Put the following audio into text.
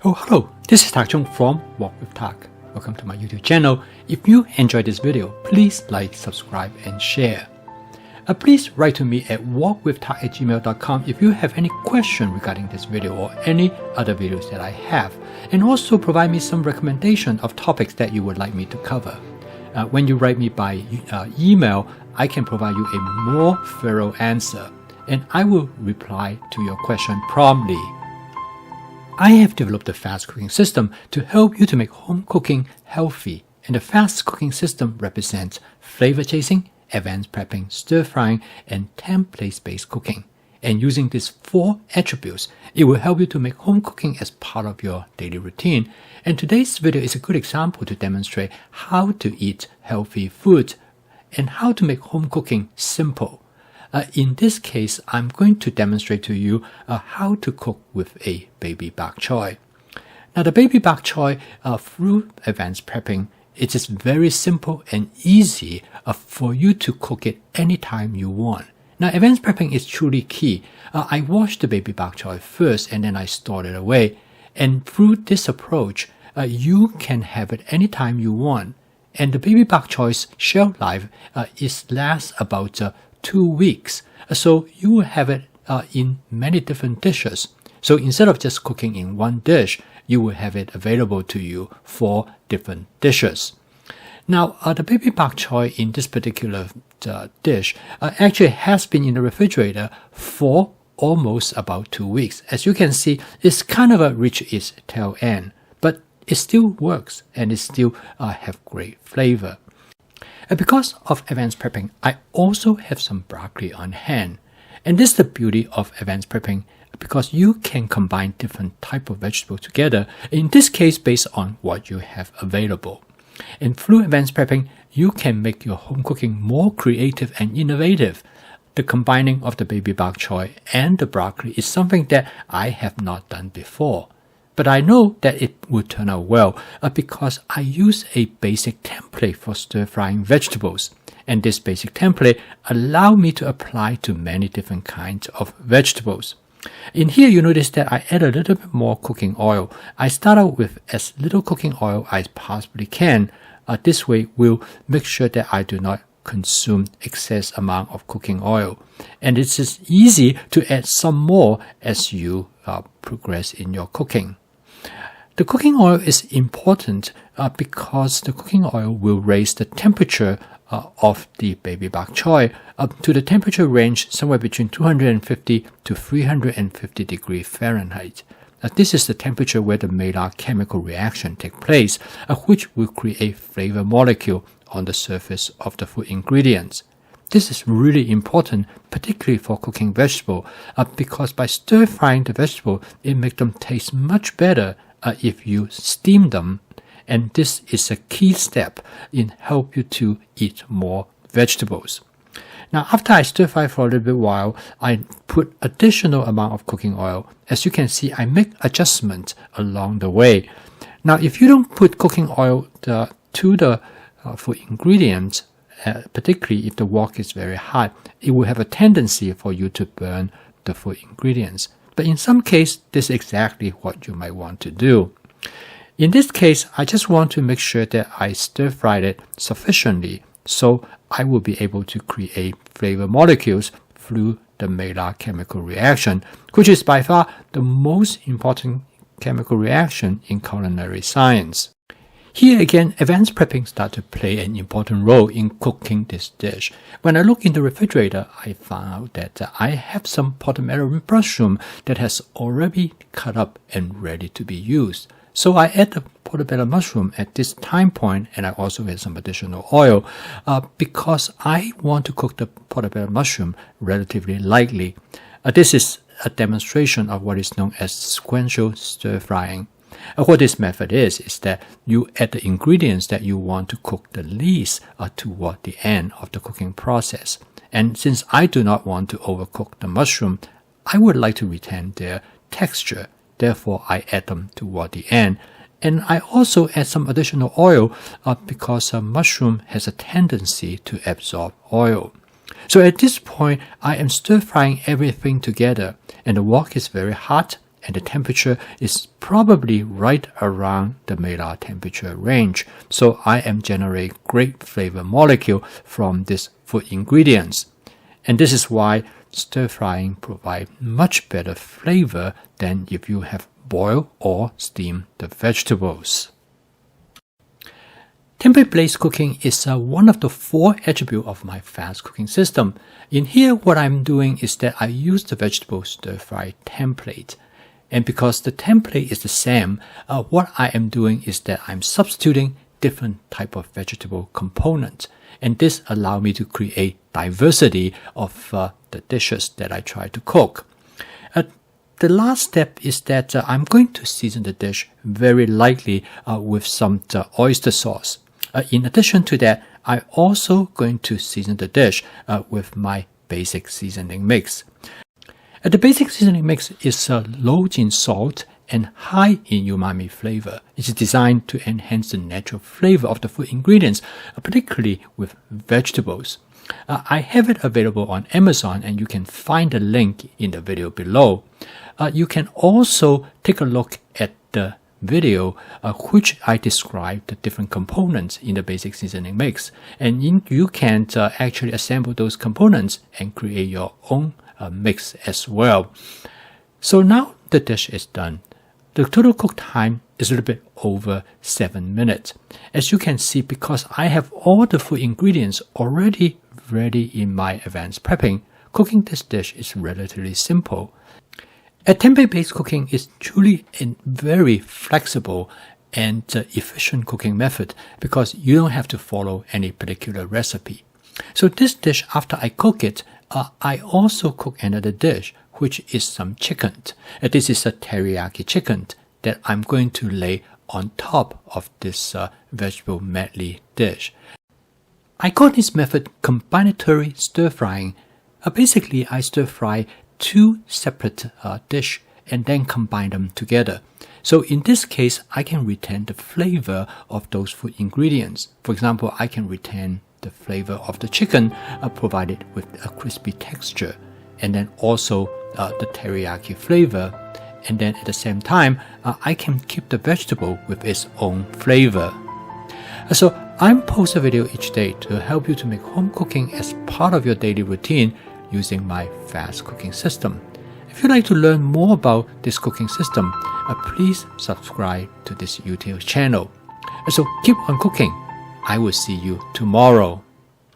Oh, hello, this is Tak Chung from Walk with Tak. Welcome to my YouTube channel. If you enjoyed this video, please like, subscribe, and share. Please write to me at walkwithtak@gmail.com if you have any question regarding this video or any other videos that I have, and also provide me some recommendation of topics that you would like me to cover. When you write me by email, I can provide you a more thorough answer, and I will reply to your question promptly. I have developed a fast cooking system to help you to make home cooking healthy, and the fast cooking system represents flavor chasing, advanced prepping, stir frying, and template-based cooking. And using these 4 attributes, it will help you to make home cooking as part of your daily routine. And today's video is a good example to demonstrate how to eat healthy food and how to make home cooking simple. In this case, I'm going to demonstrate to you how to cook with a baby bok choy. Now, the baby bok choy, through advanced prepping, it is very simple and easy for you to cook it anytime you want. Now, advanced prepping is truly key. I wash the baby bok choy first and then I store it away. And through this approach, you can have it anytime you want. And the baby bok choy's shelf life lasts about 2 weeks. So you will have it in many different dishes. So instead of just cooking in one dish, you will have it available to you for different dishes. Now, the baby bok choy in this particular dish actually has been in the refrigerator for almost about 2 weeks. As you can see, it's kind of reached its tail end, but it still works and it still have great flavor. Because of advanced prepping, I also have some broccoli on hand. And this is the beauty of advanced prepping, because you can combine different types of vegetables together, in this case based on what you have available. And through advanced prepping, you can make your home cooking more creative and innovative. The combining of the baby bok choy and the broccoli is something that I have not done before. But I know that it will turn out well because I use a basic template for stir-frying vegetables. And this basic template allows me to apply to many different kinds of vegetables. In here, you notice that I add a little bit more cooking oil. I start out with as little cooking oil as possibly can. This way will make sure that I do not consume excess amount of cooking oil. And it is easy to add some more as you progress in your cooking. The cooking oil is important because the cooking oil will raise the temperature of the baby bok choy up to the temperature range somewhere between 250 to 350 degrees Fahrenheit. This is the temperature where the Maillard chemical reaction takes place, which will create flavor molecule on the surface of the food ingredients. This is really important, particularly for cooking vegetable, because by stir-frying the vegetable, it makes them taste much better if you steam them, and this is a key step in help you to eat more vegetables. Now, after I stir fry for a little bit while, I put additional amount of cooking oil. As you can see, I make adjustments along the way. Now, if you don't put cooking oil to the food ingredients, particularly if the wok is very hot, it will have a tendency for you to burn the food ingredients. But in some case, this is exactly what you might want to do. In this case, I just want to make sure that I stir-fried it sufficiently so I will be able to create flavor molecules through the Maillard chemical reaction, which is by far the most important chemical reaction in culinary science. Here again, advanced prepping starts to play an important role in cooking this dish. When I look in the refrigerator, I found out that I have some portobello mushroom that has already cut up and ready to be used. So I add the portobello mushroom at this time point, and I also add some additional oil because I want to cook the portobello mushroom relatively lightly. This is a demonstration of what is known as sequential stir frying. What this method is that you add the ingredients that you want to cook the least toward the end of the cooking process. And since I do not want to overcook the mushroom, I would like to retain their texture. Therefore, I add them toward the end. And I also add some additional oil because a mushroom has a tendency to absorb oil. So at this point, I am stir frying everything together, and the wok is very hot and the temperature is probably right around the Maillard temperature range. So I am generating great flavor molecule from these food ingredients. And this is why stir frying provides much better flavor than if you have boiled or steamed the vegetables. Template-based cooking is one of the 4 attributes of my fast cooking system. In here, what I'm doing is that I use the vegetable stir-fry template. And because the template is the same, what I am doing is that I'm substituting different type of vegetable components. And this allows me to create diversity of the dishes that I try to cook. The last step is that I'm going to season the dish very lightly with some oyster sauce. In addition to that, I'm also going to season the dish with my basic seasoning mix. The basic seasoning mix is low in salt and high in umami flavor. It's designed to enhance the natural flavor of the food ingredients, particularly with vegetables. I have it available on Amazon, and you can find the link in the video below. You can also take a look at the video which I describe the different components in the basic seasoning mix, and you can actually assemble those components and create your own mix as well. So now the dish is done. The total cook time is a little bit over 7 minutes. As you can see, because I have all the food ingredients already ready in my advanced prepping, cooking this dish is relatively simple. A template-based cooking is truly a very flexible and efficient cooking method because you don't have to follow any particular recipe. So this dish, after I cook it, I also cook another dish, which is some chicken. This is a teriyaki chicken that I'm going to lay on top of this vegetable medley dish. I call this method combinatory stir frying. Basically, I stir fry 2 separate dishes and then combine them together. So in this case, I can retain the flavor of those food ingredients. For example, I can retain the flavor of the chicken provided with a crispy texture, and then also the teriyaki flavor. And then at the same time, I can keep the vegetable with its own flavor. So I'm post a video each day to help you to make home cooking as part of your daily routine using my fast cooking system. If you'd like to learn more about this cooking system, please subscribe to this YouTube channel. So keep on cooking. I will see you tomorrow.